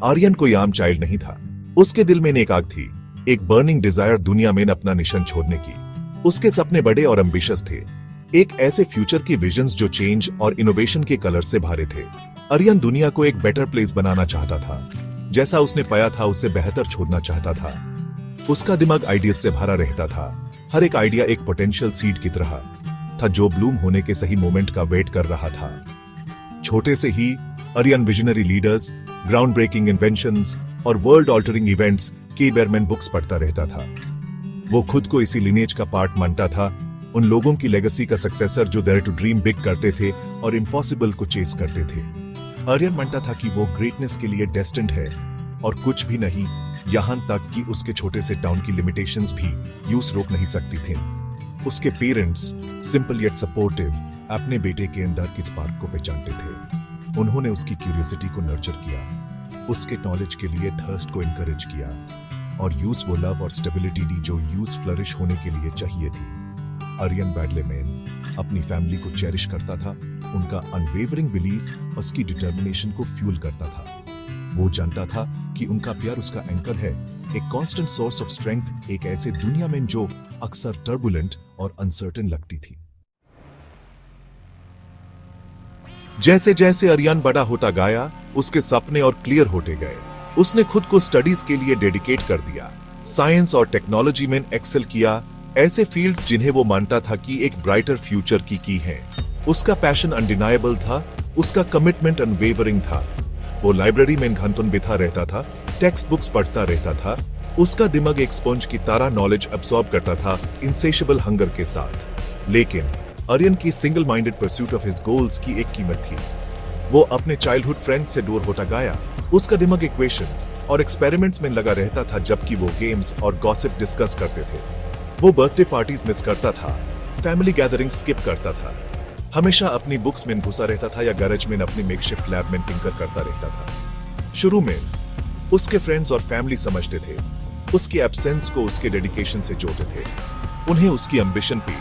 आर्यन कोई आम चाइल्ड नहीं था। उसके दिल में एक आग थी, एक बर्निंग डिजायर दुनिया में अपना निशान छोड़ने की। उसके सपने बड़े और एम्बिशियस थे, एक ऐसे फ्यूचर के विजन्स जो चेंज और इनोवेशन के कलर से भरे थे। आर्यन दुनिया को एक बेटर प्लेस बनाना चाहता था, जैसा उसने पाया था उससे बेहतर छोड़ना चाहता था। उसका दिमाग आइडियाज से भरा रहता था, हर एक आइडिया एक पोटेंशियल सीड की तरह था जो ब्लूम होने के सही मोमेंट का वेट कर रहा था। छोटे से ही Aryan visionary leaders, ground breaking inventions और वर्ल्ड ऑल्टरिंग इवेंट्स की बेरमैन बुक्स पढ़ता रहता था। वो खुद को इसी लिनेज का पार्ट मानता था, उन लोगों की लेगेसी का सक्सेसर जो देयर टू ड्रीम बिग करते थे और इम्पॉसिबल को चेस करते थे। आर्यन मानता था कि वो ग्रेटनेस के लिए डेस्टिन्ड है और कुछ भी नहीं, यहां तक कि उसके छोटे से टाउन की लिमिटेशंस भी यूज रोक नहीं सकती थी। उसके पेरेंट्स, सिंपल येट सपोर्टिव, अपने बेटे के अंदर की स्पार्क को पहचानते थे। उन्होंने उसकी क्यूरियोसिटी को नर्चर किया, उसके नॉलेज के लिए थर्स्ट को एनकरेज किया और यूज वो लव और स्टेबिलिटी दी जो यूज फ्लरिश होने के लिए चाहिए थी। आर्यन बैडलेमैन अपनी फैमिली को चेरिश करता था, उनका अनवेवरिंग बिलीफ उसकी डिटर्मिनेशन को फ्यूल करता था। वो जानता था कि उनका प्यार उसका एंकर है, एक कांस्टेंट सोर्स ऑफ स्ट्रेंथ, एक ऐसे दुनिया में जो अक्सर टर्बुलेंट और अनसर्टेन लगती थी। जैसे जैसे आर्यन बड़ा होता गया, उसके सपने और क्लियर होते गए। उसने खुद को स्टडीज के लिए डेडिकेट कर दिया, साइंस और टेक्नोलॉजी में एक्सेल किया, ऐसे फील्ड्स जिन्हें वो मानता था कि एक ब्राइटर फ्यूचर की है। उसका पैशन अनडिनायबल था, उसका कमिटमेंट अनवेवरिंग था। वो लाइब्रेरी में घंटों बिता रहता था, टेक्स्ट बुक्स पढ़ता रहता था। उसका दिमाग एक स्पंज की तरह नॉलेज अब्सॉर्ब करता था, इनसेशेबल हंगर के साथ। लेकिन आर्यन की single minded pursuit of his goals की एक कीमत थी। वो अपने चाइल्डहुड फ्रेंड्स से दूर होता गया। उसका दिमाग इक्वेशंस और एक्सपेरिमेंट्स में लगा रहता था, जबकि वो गेम्स और गॉसिप डिस्कस करते थे। वो बर्थडे पार्टीज मिस करता था, फैमिली गैदरिंग्स स्किप करता था, हमेशा अपनी बुक्स में घुसा रहता था या गैरेज में अपनी मेकशिफ्ट लैब में टिंकर करता रहता था। शुरू में उसके फ्रेंड्स और फैमिली समझते थे, उसकी एब्सेंस को उसके डेडिकेशन से जोड़ते थे। उन्हें उसकी एम्बिशन पे,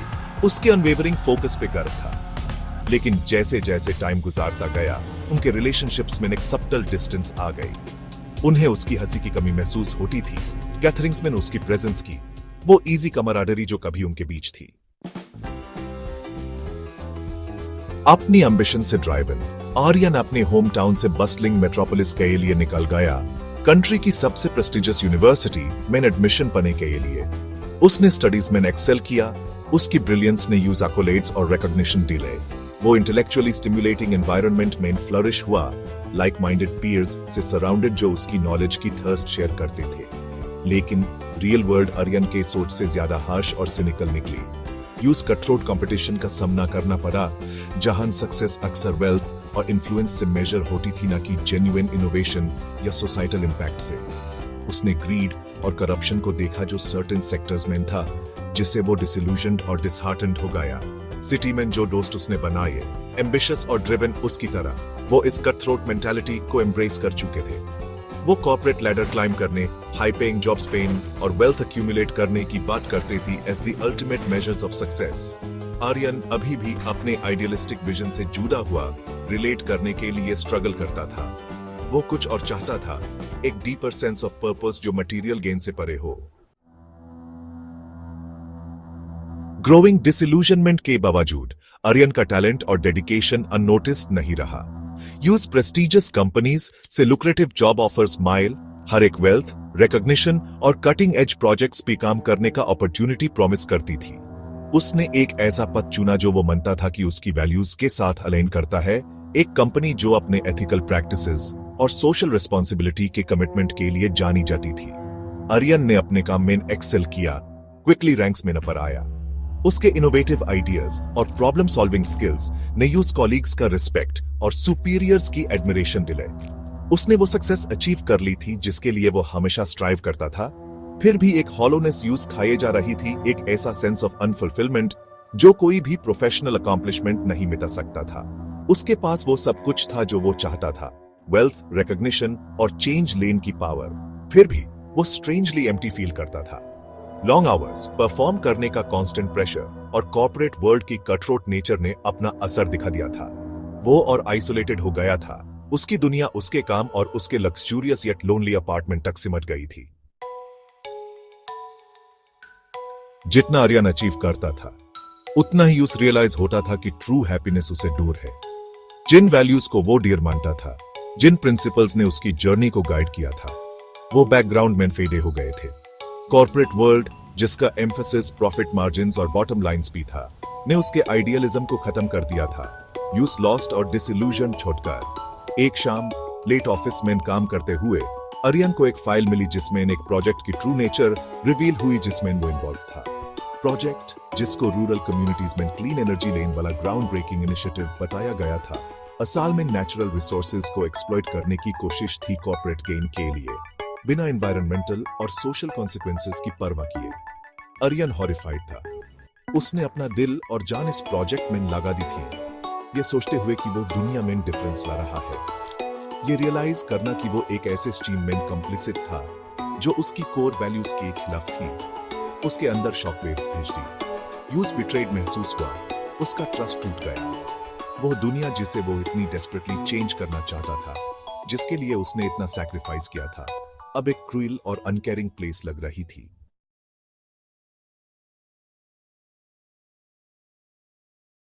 उसके अनवेवरिंग फोकस पे गर्व था। लेकिन जैसे जैसे टाइम गुजारता गया, उनके रिलेशनशिप्स में एक सब्टल डिस्टेंस आ गई। उन्हें उसकी हंसी की कमी महसूस होती थी, गैदरिंग्स में उसकी प्रेजेंस की, वो इजी कमराडरी जो कभी उनके बीच थी। अपनी एम्बिशन से ड्राइवन, आर्यन अपने होम टाउन से बस्लिंग मेट्रोपोलिस के लिए निकल गया, कंट्री की सबसे प्रेस्टिजियस यूनिवर्सिटी में एडमिशन पाने के लिए। उसने स्टडीज में एक्सेल किया, उसकी ब्रिलियंस ने यूज एक्कोलेड्स और रिकॉग्निशन दिले। वो इंटेलेक्चुअली स्टिमुलेटिंग एनवायरनमेंट में फ्लरिश हुआ, लाइक माइंडेड पीयर्स से सराउंडेड जो उसकी नॉलेज की थर्स्ट शेयर करते थे। लेकिन रियल वर्ल्ड आर्यन के सोच से ज्यादा हार्श और सिनिकल निकली। यूज कटथ्रोट कंपटीशन का सामना करना पड़ा, जहां सक्सेस अक्सर वेल्थ और इन्फ्लुएंस से मेजर होती थी, न कि जेन्युइन इनोवेशन या सोसाइटल इंपैक्ट से। उसने ग्रीड और करप्शन को देखा जो सर्टेन सेक्टर्स में था, जिससे वो डिसिल्यूजन्ड और डिसहार्टेंड हो गया। सिटी में जो दोस्त उसने बनाए, एम्बिशियस और ड्रिवन उसकी तरह, वो इस कटथ्रोट मेंटालिटी को एम्ब्रेस कर चुके थे। वो कॉर्पोरेट लैडर क्लाइम करने, हाई पेइंग जॉब्स पेन और वेल्थ एक्यूमुलेट करने की बात करती थी as the ultimate measures of success. Aryan अभी भी अपने आइडियलिस्टिक विजन से जुड़ा हुआ, रिलेट करने के लिए स्ट्रगल करता था। वो कुछ और चाहता था, एक डीपर सेंस ऑफ पर्पस जो मटेरियल गेन से परे हो। ग्रोइंग डिसिल्यूजनमेंट के बावजूद आर्यन का टैलेंट और डेडिकेशन अननोटिस्ड नहीं रहा। यूज प्रेस्टिजियस कंपनीज से लुक्रेटिव जॉब ऑफर्स माइल, हर एक वेल्थ, रिकॉग्निशन और कटिंग एज प्रोजेक्ट्स पे काम करने का अपॉर्चुनिटी प्रॉमिस करती थी। उसने एक ऐसा पथ चुना जो वो मानता था कि उसकी वैल्यूज के साथ अलाइन करता है, एक कंपनी जो अपने एथिकल प्रैक्टिसेस और सोशल रिस्पॉन्सिबिलिटी के कमिटमेंट के लिए जानी जाती थी। आर्यन ने अपने काम में एक्सेल किया, क्विकली रैंक्स में नंबर आया। उसके इनोवेटिव आइडियाज और प्रॉब्लम सॉल्विंग स्किल्स ने यूज कॉलीग्स का रिस्पेक्ट और सुपीरियर्स की एडमिरेशन दिले। उसने वो सक्सेस अचीव कर ली थी जिसके लिए वो हमेशा स्ट्राइव करता था। फिर भी एक हॉलोनेस यूज खाए जा रही थी, एक ऐसा सेंस ऑफ अनफुलफिलमेंट जो कोई भी प्रोफेशनल अकॉम्प्लिशमेंट नहीं मिटा सकता था। उसके पास वो सब कुछ था जो वो चाहता था, वेल्थ, रिकॉग्निशन और चेंज लेन की पावर। फिर भी वो स्ट्रेंजली एम्प्टी फील करता था। लॉन्ग आवर्स, परफॉर्म करने का कांस्टेंट प्रेशर और कॉर्पोरेट वर्ल्ड की कटथ्रोट नेचर ने अपना असर दिखा दिया था। वो और आइसोलेटेड हो गया था, उसकी दुनिया उसके काम और उसके लग्जूरियस येट लोनली अपार्टमेंट तक सिमट गई थी। जितना आर्यन अचीव करता था उतना ही उस रियलाइज होता था कि ट्रू हैप्पीनेस उसे दूर है। जिन वैल्यूज को वो डियर मानता था, जिन प्रिंसिपल्स ने उसकी जर्नी को गाइड किया था, वो बैकग्राउंड में फेडे हो गए थे। कॉर्पोरेट वर्ल्ड, जिसका एम्फेसिस प्रॉफिट मार्जिन्स और बॉटम लाइंस भी था, ने उसके आइडियलिज्म को खत्म कर दिया था। यूज लॉस्ट और डिसइल्यूजन छोड़कर एक शाम लेट ऑफिस में काम करते हुए आर्यन को एक फाइल मिली जिसमें एक प्रोजेक्ट की ट्रू नेचर रिवील हुई, जिसमें वो इन्वॉल्व था। प्रोजेक्ट जिसको रूरल कम्युनिटीज में क्लीन एनर्जी लेन वाला ग्राउंड ब्रेकिंग इनिशिएटिव बताया गया था, असल में नेचुरल रिसोर्सेज को एक्सप्लॉइट करने की कोशिश थी कॉर्पोरेट गेन के लिए, बिना एनवायरमेंटल और सोशल कॉन्सिक्वेंसेस की परवाह किए। आर्यन हॉरिफाइड था। उसने अपना दिल और जान इस प्रोजेक्ट में लगा दी थी, ये सोचते हुए कि वो दुनिया में डिफरेंस ला रहा है। ये रियलाइज करना कि वो एक ऐसे स्ट्रीम में कंप्लिसिट था जो उसकी कोर वैल्यूज के खिलाफ थी, उसके अंदर शॉकवेव्स भेज दी। यूज बिट्रेड महसूस हुआ, उसका ट्रस्ट टूट गया। वो दुनिया जिसे वो इतनी डेस्परेटली चेंज करना चाहता था, जिसके लिए उसने इतना सैक्रिफाइस किया था, अब एक क्रूएल और अनकेयरिंग प्लेस लग रही थी।